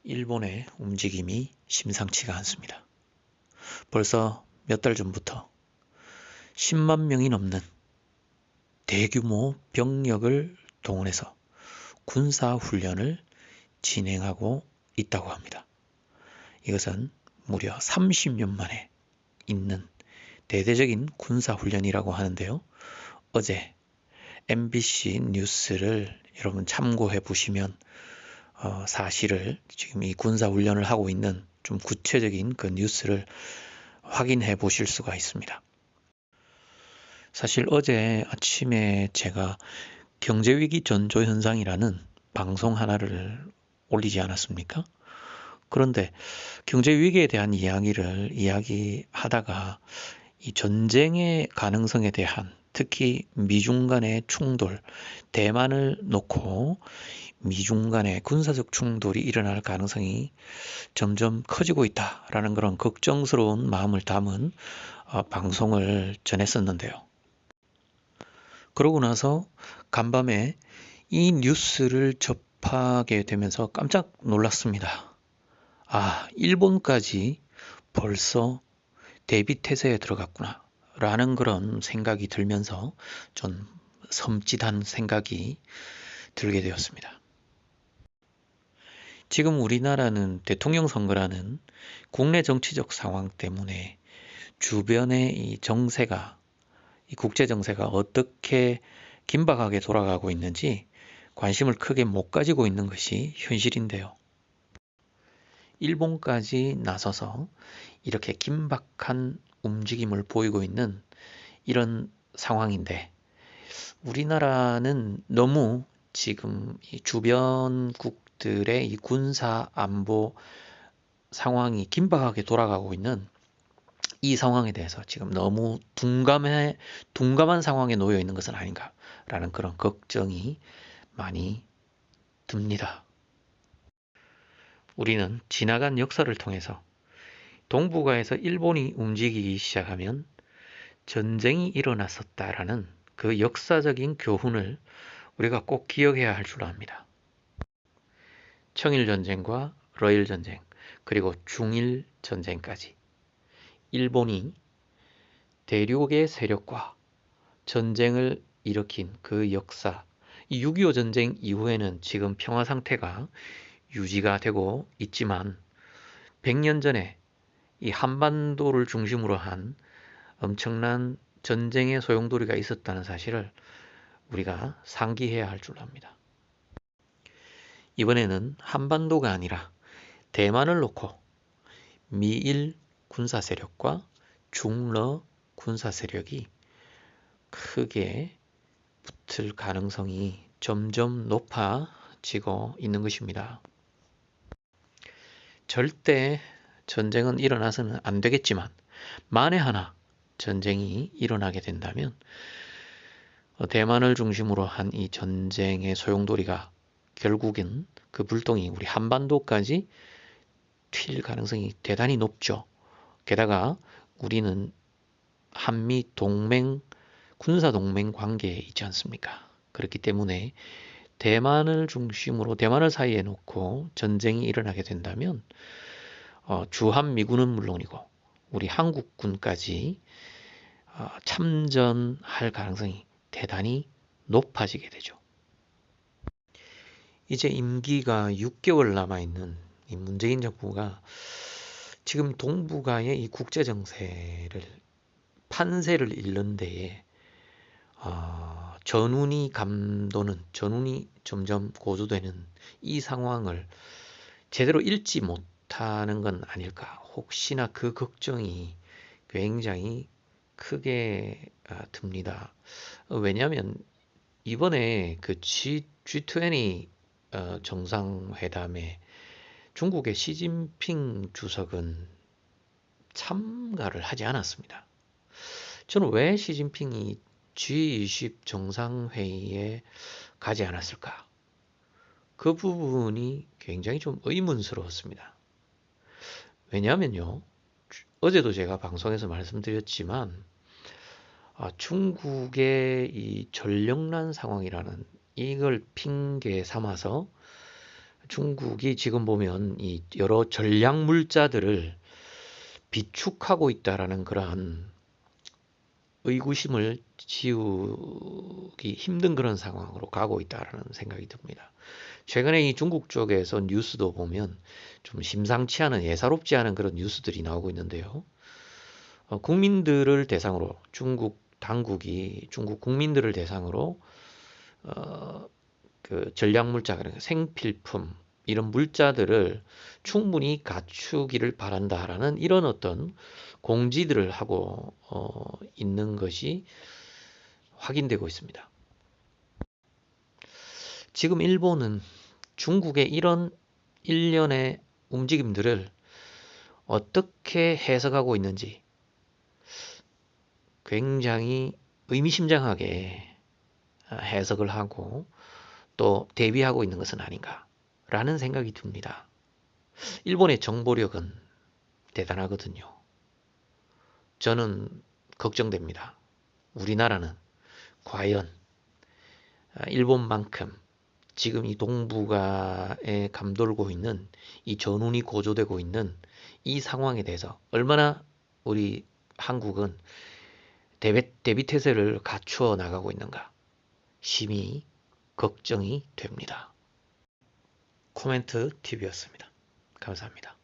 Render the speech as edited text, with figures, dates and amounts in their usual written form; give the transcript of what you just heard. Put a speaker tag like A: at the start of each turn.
A: 일본의 움직임이 심상치가 않습니다. 벌써 몇 달 전부터 10만 명이 넘는 대규모 병력을 동원해서 군사훈련을 진행하고 있다고 합니다. 이것은 무려 30년 만에 있는 대대적인 군사훈련이라고 하는데요. 어제 MBC 뉴스를 여러분 참고해 보시면 사실을 지금 이 군사훈련을 하고 있는 좀 구체적인 그 뉴스를 확인해 보실 수가 있습니다. 사실 어제 아침에 제가 경제위기 전조현상이라는 방송 하나를 올리지 않았습니까? 그런데 경제위기에 대한 이야기를 이야기하다가 이 전쟁의 가능성에 대한 특히 미중 간의 충돌, 대만을 놓고 미중 간의 군사적 충돌이 일어날 가능성이 점점 커지고 있다라는 그런 걱정스러운 마음을 담은 방송을 전했었는데요. 그러고 나서 간밤에 이 뉴스를 접하게 되면서 깜짝 놀랐습니다. 일본까지 벌써 대비태세에 들어갔구나 라는 그런 생각이 들면서 좀 섬찟한 생각이 들게 되었습니다. 지금 우리나라는 대통령 선거라는 국내 정치적 상황 때문에 주변의 이 정세가, 이 국제 정세가 어떻게 긴박하게 돌아가고 있는지 관심을 크게 못 가지고 있는 것이 현실인데요. 일본까지 나서서 이렇게 긴박한 움직임을 보이고 있는 이런 상황인데 우리나라는 너무 지금 이 주변국들의 이 군사 안보 상황이 긴박하게 돌아가고 있는 이 상황에 대해서 지금 너무 둔감한 상황에 놓여 있는 것은 아닌가라는 그런 걱정이 많이 듭니다. 우리는 지나간 역사를 통해서 동북아에서 일본이 움직이기 시작하면 전쟁이 일어났었다라는 그 역사적인 교훈을 우리가 꼭 기억해야 할 줄 압니다. 청일전쟁과 러일전쟁 그리고 중일전쟁까지 일본이 대륙의 세력과 전쟁을 일으킨 그 역사, 이 6.25 전쟁 이후에는 지금 평화 상태가 유지가 되고 있지만 100년 전에 이 한반도를 중심으로 한 엄청난 전쟁의 소용돌이가 있었다는 사실을 우리가 상기해야 할 줄 압니다. 이번에는 한반도가 아니라 대만을 놓고 미일 군사 세력과 중러 군사 세력이 크게 붙을 가능성이 점점 높아지고 있는 것입니다. 절대 전쟁은 일어나서는 안 되겠지만 만에 하나 전쟁이 일어나게 된다면 대만을 중심으로 한 이 전쟁의 소용돌이가 결국엔 그 불똥이 우리 한반도까지 튈 가능성이 대단히 높죠. 게다가 우리는 한미 동맹, 군사동맹 관계에 있지 않습니까? 그렇기 때문에 대만을 중심으로 대만을 사이에 놓고 전쟁이 일어나게 된다면 주한미군은 물론이고 우리 한국군까지 참전할 가능성이 대단히 높아지게 되죠. 이제 임기가 6개월 남아있는 이 문재인 정부가 지금 동북아의 이 국제 정세를 판세를 읽는 데에 전운이 감도는 전운이 점점 고조되는 이 상황을 제대로 읽지 못하는 건 아닐까. 혹시나 그 걱정이 굉장히 크게 듭니다. 왜냐하면 이번에 그 G20 정상회담에 중국의 시진핑 주석은 참가를 하지 않았습니다. 저는 왜 시진핑이 G20 정상회의에 가지 않았을까? 그 부분이 굉장히 좀 의문스러웠습니다. 왜냐하면요, 어제도 제가 방송에서 말씀드렸지만 중국의 이 전력난 상황이라는 이걸 핑계 삼아서 중국이 지금 보면 이 여러 전략 물자들을 비축하고 있다라는 그러한 의구심을 지우기 힘든 그런 상황으로 가고 있다라는 생각이 듭니다. 최근에 이 중국 쪽에서 뉴스도 보면 좀 심상치 않은 예사롭지 않은 그런 뉴스들이 나오고 있는데요. 국민들을 대상으로 중국 당국이 중국 국민들을 대상으로 그 전략 물자, 그러니까 생필품 이런 물자들을 충분히 갖추기를 바란다라는 이런 어떤 공지들을 하고 있는 것이 확인되고 있습니다. 지금 일본은 중국의 이런 일련의 움직임들을 어떻게 해석하고 있는지 굉장히 의미심장하게 해석을 하고 또 대비하고 있는 것은 아닌가라는 생각이 듭니다. 일본의 정보력은 대단하거든요. 저는 걱정됩니다. 우리나라는 과연 일본만큼 지금 이 동북아에 감돌고 있는 이 전운이 고조되고 있는 이 상황에 대해서 얼마나 우리 한국은 대비 태세를 갖추어 나가고 있는가 심히 걱정이 됩니다. 코멘트 TV였습니다. 감사합니다.